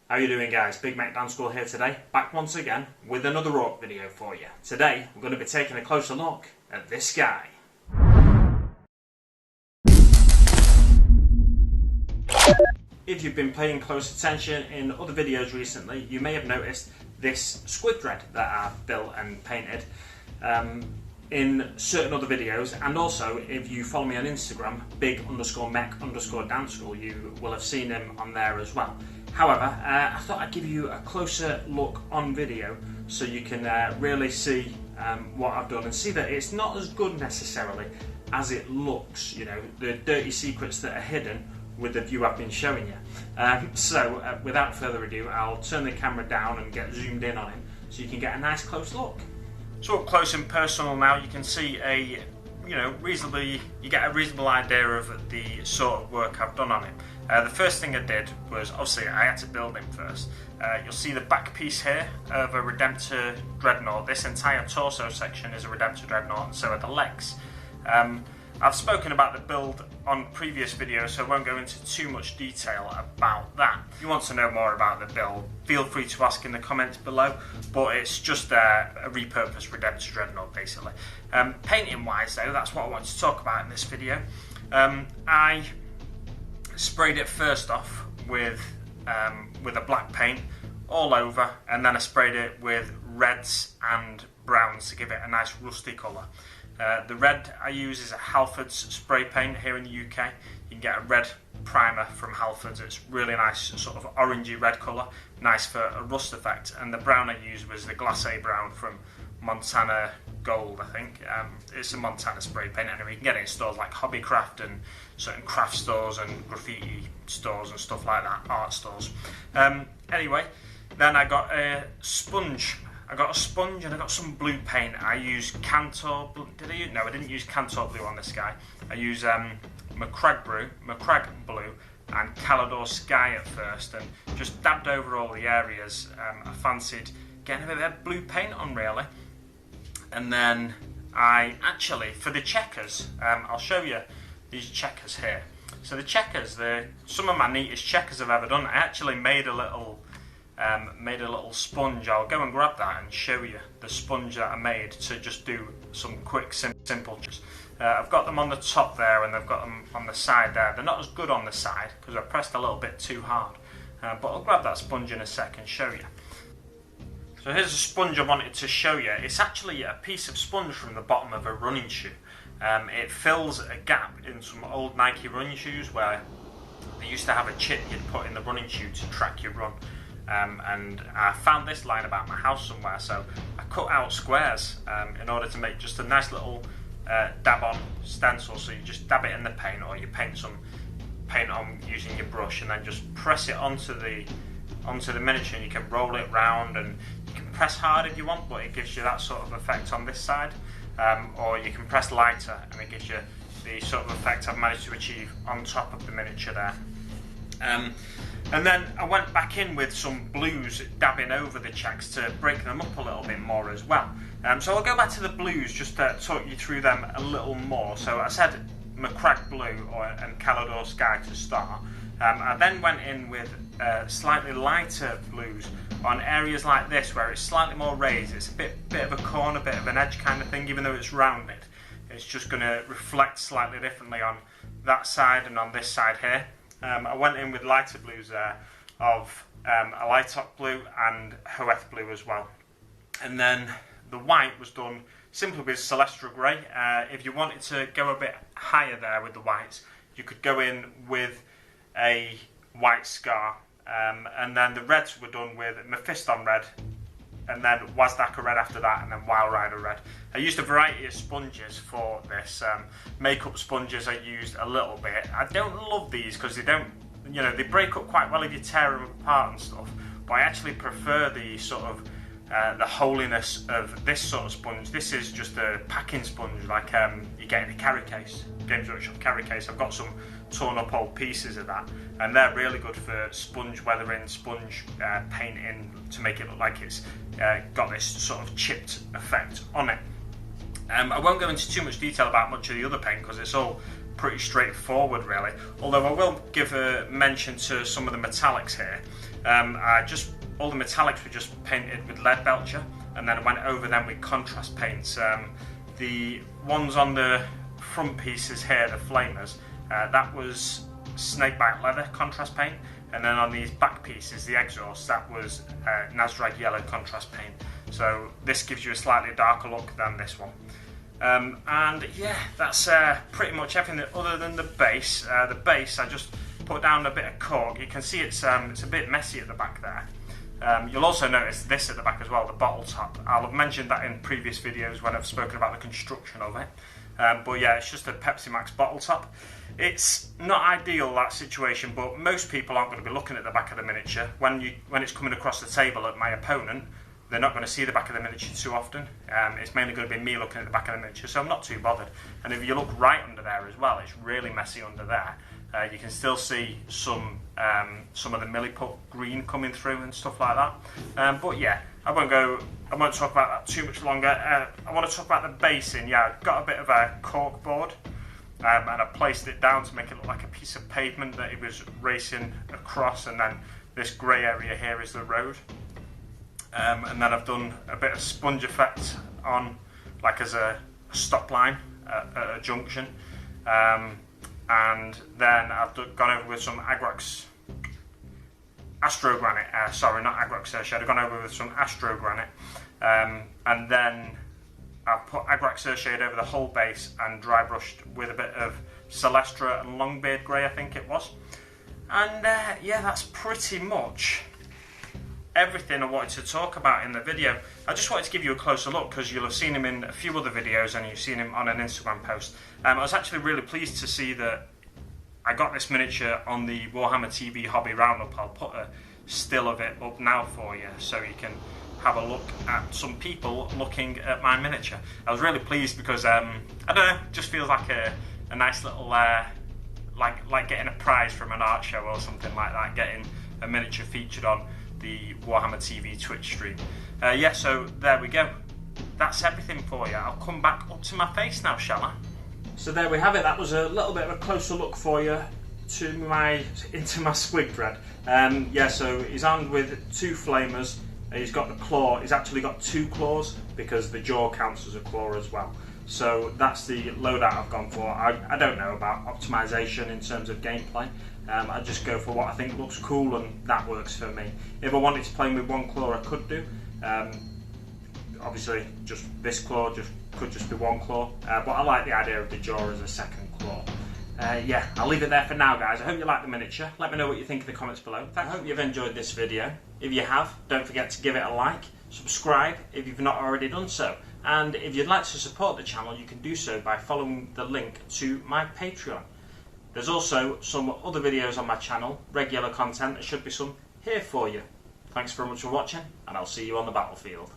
How you doing, guys? Big Mac Danskull here today, back once again with another Orc video for you. Today we're going to be taking a closer look at this guy. If you've been paying close attention in other videos recently, you may have noticed this Squig Dread that I've built and painted in certain other videos, and also if you follow me on Instagram, big_Mac_Danskull, you will have seen him on there as well. However, I thought I'd give you a closer look on video so you can really see what I've done and see that it's not as good necessarily as it looks, you know, the dirty secrets that are hidden with the view I've been showing you. So without further ado, I'll turn the camera down and get zoomed in on him so you can get a nice close look. So up close and personal now, you can see you get a reasonable idea of the sort of work I've done on him. The first thing I did was, obviously, I had to build him first. You'll see the back piece here of a Redemptor Dreadnought. This entire torso section is a Redemptor Dreadnought, and so are the legs. I've spoken about the build on previous videos, so I won't go into too much detail about that. If you want to know more about the build, feel free to ask in the comments below, but it's just a repurposed Redemptor Dreadnought, basically. Painting wise though, that's what I want to talk about in this video. I sprayed it first off with a black paint all over, and then I sprayed it with reds and browns to give it a nice rusty colour. The red I use is a Halfords spray paint here in the UK. You can get a red primer from Halfords. It's really nice, sort of orangey red colour, nice for a rust effect. And the brown I used was the Glacé brown from Montana Gold, I think. It's a Montana spray paint anyway. You can get it in stores like Hobbycraft and certain craft stores and graffiti stores and stuff like that, art stores. Anyway, then I got a sponge. I got a sponge and I got some blue paint. I used Cantor blue. No, I didn't use Cantor blue on this guy. I used MacLeod blue and Calidor Sky at first, and just dabbed over all the areas I fancied getting a bit of blue paint on, really. And then I actually, for the checkers, I'll show you these checkers here. So the checkers, some of my neatest checkers I've ever done. I actually made a little sponge. I'll go and grab that and show you the sponge that I made to just do some quick, simple checkers. I've got them on the top there, and I've got them on the side there. They're not as good on the side because I pressed a little bit too hard, but I'll grab that sponge in a sec and show you. So here's a sponge I wanted to show you. It's actually a piece of sponge from the bottom of a running shoe. It fills a gap in some old Nike running shoes where they used to have a chip you'd put in the running shoe to track your run. And I found this lying about my house somewhere, so I cut out squares in order to make just a nice little dab-on stencil. So you just dab it in the paint, or you paint some paint on using your brush, and then just press it onto the miniature, and you can roll it round, and you can press hard if you want, but it gives you that sort of effect on this side, or you can press lighter and it gives you the sort of effect I've managed to achieve on top of the miniature there. And then I went back in with some blues, dabbing over the checks to break them up a little bit more as well. So I'll go back to the blues just to talk you through them a little more. So I said MacLeod blue and Calidor Sky to start. I then went in with slightly lighter blues on areas like this where it's slightly more raised. It's a bit of a corner, bit of an edge kind of thing, even though it's rounded. It's just going to reflect slightly differently on that side and on this side here. I went in with lighter blues there of a light oak blue and Hoeth blue as well. And then the white was done simply with Celestial Grey. If you wanted to go a bit higher there with the whites, you could go in with a white scar. And then the reds were done with Mephiston red, and then Wazdaka red after that, and then Wild Rider red. I used a variety of sponges for this. Makeup sponges I used a little bit. I don't love these because they don't, they break up quite well if you tear them apart and stuff. But I actually prefer the sort of the holiness of this sort of sponge. This is just a packing sponge like you get in a carry case, Games Workshop carry case. I've got some torn up old pieces of that, and they're really good for sponge weathering, sponge painting, to make it look like it's got this sort of chipped effect on it. I won't go into too much detail about much of the other paint because it's all pretty straightforward really, although I will give a mention to some of the metallics here. All the metallics were just painted with lead belcher, and then I went over them with contrast paints. The ones on the front pieces here, the flamers, that was snakebite leather contrast paint, and then on these back pieces, the exhaust, that was Nasrag yellow contrast paint. So this gives you a slightly darker look than this one. And yeah, that's pretty much everything other than the base. The base, I just put down a bit of cork. You can see it's a bit messy at the back there. You'll also notice this at the back as well, the bottle top. I'll have mentioned that in previous videos when I've spoken about the construction of it. But yeah, it's just a Pepsi Max bottle top. It's not ideal, that situation, but most people aren't going to be looking at the back of the miniature. When it's coming across the table at my opponent, they're not going to see the back of the miniature too often. It's mainly going to be me looking at the back of the miniature, so I'm not too bothered. And if you look right under there as well, it's really messy under there. You can still see some of the milliput green coming through and stuff like that. But yeah, I won't talk about that too much longer. I want to talk about the basing. Yeah, I've got a bit of a cork board, and I placed it down to make it look like a piece of pavement that it was racing across, and then this grey area here is the road. And then I've done a bit of sponge effect on, like as a stop line at a junction. And then I've gone over with some Astro Granite, sorry, not Agrax Earthshade, I've gone over with some Astro Granite, and then I've put Agrax Earthshade over the whole base and dry brushed with a bit of Celestra and Longbeard Grey, I think it was. And yeah, that's pretty much everything I wanted to talk about in the video. I just wanted to give you a closer look because you'll have seen him in a few other videos and you've seen him on an Instagram post. I was actually really pleased to see that I got this miniature on the Warhammer TV Hobby Roundup. I'll put a still of it up now for you so you can have a look at some people looking at my miniature. I was really pleased because, I don't know, it just feels like a nice little, like getting a prize from an art show or something like that, getting a miniature featured on the Warhammer TV Twitch stream. Yeah, so there we go. That's everything for you. I'll come back up to my face now, shall I? So there we have it. That was a little bit of a closer look for you into my Squig Dread. Yeah, so he's armed with 2 flamers. He's got the claw. He's actually got 2 claws because the jaw counts as a claw as well. So that's the loadout I've gone for. I don't know about optimization in terms of gameplay. I just go for what I think looks cool, and that works for me. If I wanted to play with 1 claw, I could do. Obviously, just this claw could just be 1 claw, but I like the idea of the jaw as a second claw. Yeah, I'll leave it there for now, guys. I hope you like the miniature. Let me know what you think in the comments below. I hope you've enjoyed this video. If you have, don't forget to give it a like, subscribe if you've not already done so, and if you'd like to support the channel, you can do so by following the link to my Patreon. There's also some other videos on my channel, regular content. There should be some here for you. Thanks very much for watching, and I'll see you on the battlefield.